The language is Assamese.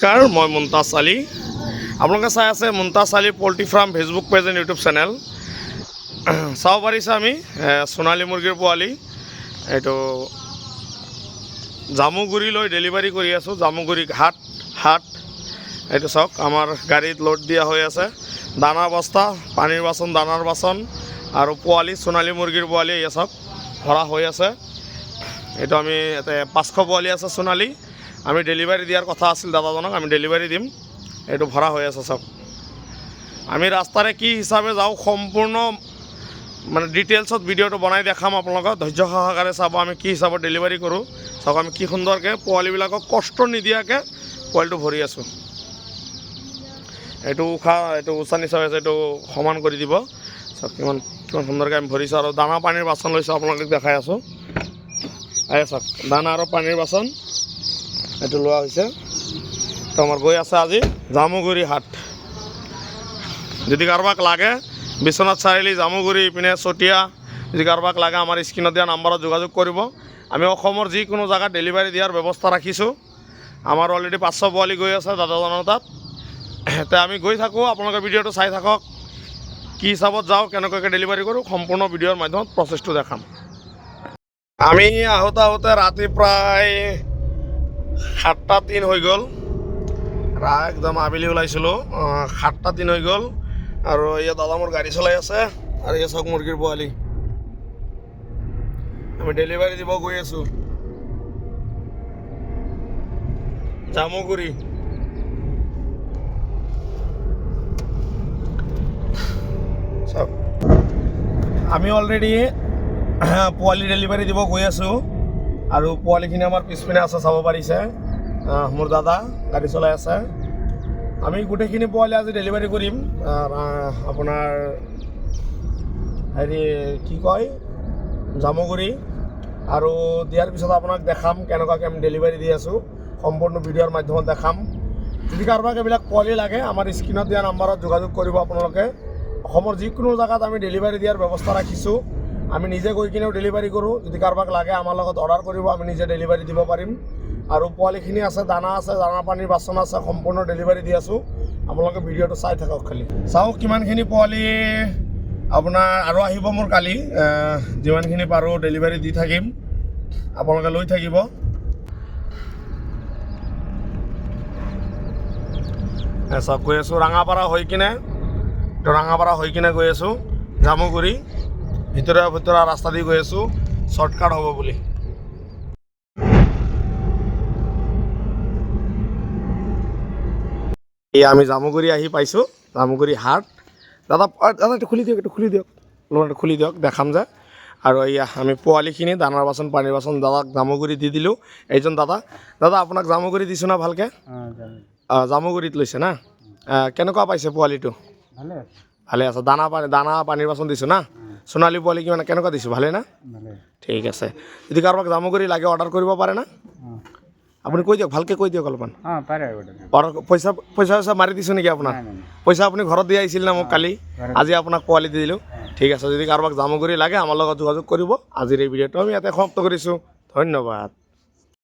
নমস্কাৰ, মই মুনতাজ আলী। আপোনালোকে চাই আছে Muntaz Ali poultry farm Facebook page and YouTube channel. চাব পাৰিছে আমি সোণালী মুৰ্গীৰ পোৱালি এইটো জামুগুৰিলৈ ডেলিভাৰী কৰি আছোঁ। জামুগুৰি হাট এইটো চাওক, আমাৰ গাড়ীত লোড দিয়া হৈ আছে। দানা বস্তা, পানীৰ বাচন, দানাৰ বাচন আৰু পোৱালি, সোণালী মুৰ্গীৰ পোৱালি এই চাওক ভৰা হৈ আছে। এইটো আমি ইয়াতে 500 পোৱালি আছে সোণালী। আমি ডেলিভাৰী দিয়াৰ কথা আছিল দাদাজনক, আমি ডেলিভাৰী দিম। এইটো ভৰা হৈ আছে চাওক। আমি ৰাস্তাৰে কি হিচাপে যাওঁ সম্পূৰ্ণ মানে ডিটেইলছত ভিডিঅ'টো বনাই দেখাম আপোনালোকক। ধৈৰ্য সহকাৰে চাব আমি কি হিচাপত ডেলিভাৰী কৰোঁ। চাওক আমি কি সুন্দৰকৈ পোৱালিবিলাকক কষ্ট নিদিয়াকৈ পোৱালিটো ভৰি আছোঁ। এইটো উষা নিচা হৈছে, এইটো সমান কৰি দিব। চাওক কিমান সুন্দৰকৈ আমি ভৰিছোঁ। আৰু দানা পানীৰ বাচন লৈছোঁ, আপোনালোকক দেখাই আছোঁ। এই চাওক দানা আৰু পানীৰ বাচন এইটো লোৱা হৈছে। তো আমাৰ গৈ আছে আজি জামুগুৰি হাট। যদি কাৰোবাক লাগে বিশ্বনাথ চাৰিআলি, জামুগুৰি, ইপিনে চতিয়া, যদি কাৰোবাক লাগে আমাৰ স্ক্ৰীণত দিয়া নাম্বাৰত যোগাযোগ কৰিব। আমি অসমৰ যিকোনো জেগাত ডেলিভাৰী দিয়াৰ ব্যৱস্থা ৰাখিছোঁ। আমাৰ অলৰেডি 500 পোৱালি গৈ আছে দাদাজনৰ তাত। এতিয়া আমি গৈ থাকোঁ, আপোনালোকে ভিডিঅ'টো চাই থাকক। কি হিচাপত যাওঁ, কেনেকুৱাকৈ ডেলিভাৰী কৰোঁ, সম্পূৰ্ণ ভিডিঅ'ৰ মাধ্যমত প্ৰচেছটো দেখাম। আমি আহোঁতে ৰাতি প্ৰায় 7:03 হৈ গ'ল। একদম আবেলি ওলাইছিলোঁ, 7:03 হৈ গ'ল। আৰু ইয়াত দাদা মোৰ গাড়ী চলাই আছে। আৰু এই চাওক মুৰ্গীৰ পোৱালি আমি ডেলিভাৰী দিব গৈ আছোঁ জামুগুৰি। চাওক আমি অলৰেডি পোৱালি ডেলিভাৰী দিব গৈ আছোঁ। আৰু পোৱালিখিনি আমাৰ পিছপিনে আছে, চাব পাৰিছে। মোৰ দাদা গাড়ী চলাই আছে। আমি গোটেইখিনি পোৱালি আজি ডেলিভাৰী কৰিম। আপোনাৰ হেৰি কি কয়, জামুগুৰি। আৰু দিয়াৰ পিছত আপোনাক দেখাম কেনেকুৱাকৈ আমি ডেলিভাৰী দি আছোঁ। সম্পূৰ্ণ ভিডিঅ'ৰ মাধ্যমত দেখাম। যদি কাৰোবাক এইবিলাক পোৱালি লাগে আমাৰ স্ক্ৰীণত দিয়া নাম্বাৰত যোগাযোগ কৰিব আপোনালোকে। অসমৰ যিকোনো জেগাত আমি ডেলিভাৰী দিয়াৰ ব্যৱস্থা ৰাখিছোঁ। আমি নিজে গৈ কিনেও ডেলিভাৰী কৰোঁ। যদি কাৰোবাক লাগে আমাৰ লগত অৰ্ডাৰ কৰিব, আমি নিজে ডেলিভাৰী দিব পাৰিম। আৰু পোৱালিখিনি আছে, দানা আছে, দানা পানীৰ বাচন আছে, সম্পূৰ্ণ ডেলিভাৰী দি আছোঁ। আপোনালোকে ভিডিঅ'টো চাই থাকক খালি। চাওক কিমানখিনি পোৱালি আপোনাৰ আৰু আহিব মোৰ কালি। যিমানখিনি পাৰোঁ ডেলিভাৰী দি থাকিম, আপোনালোকে লৈ থাকিব। চাওক গৈ আছোঁ ৰাঙাপাৰা হৈ কিনে গৈ আছোঁ জামুগুৰি। ভিতৰুৱা ৰাস্তা দি গৈ আছোঁ, শ্বৰ্টকাট হ'ব বুলি। এয়া আমি জামুগুৰি আহি পাইছোঁ, জামুগুৰি হাট। দাদা এইটো খুলি দিয়ক, এইটো খুলি দিয়ক দেখাম যে। আৰু এয়া আমি পোৱালিখিনি দানাৰ বাচন, পানীৰ বাচন দাদাক জামুগুৰি দি দিলোঁ। এইজন দাদা আপোনাক জামুগুৰি দিছোঁ না ভালকৈ? জামুগুৰিত লৈছে না? কেনেকুৱা পাইছে পোৱালিটো? ভালে আছে। দানা পানীৰ বাচন দিছোঁ না? সোণালী পোৱালি কেনেকুৱা দিছোঁ, ভালে না? ঠিক আছে। যদি কাৰোবাক জামুগুৰি লাগে অৰ্ডাৰ কৰিব পাৰে না? আপুনি কৈ দিয়ক, ভালকৈ কৈ দিয়ক অলপমান। পইচা মাৰি দিছোঁ নেকি আপোনাক? পইচা আপুনি ঘৰত দি আহিছিল না মোক কালি? আজি আপোনাক পোৱালি দি দিলোঁ। ঠিক আছে। যদি কাৰোবাক জামুগুৰি লাগে আমাৰ লগত যোগাযোগ কৰিব। আজিৰ এই ভিডিঅ'টো আমি ইয়াতে সমাপ্ত কৰিছোঁ। ধন্যবাদ।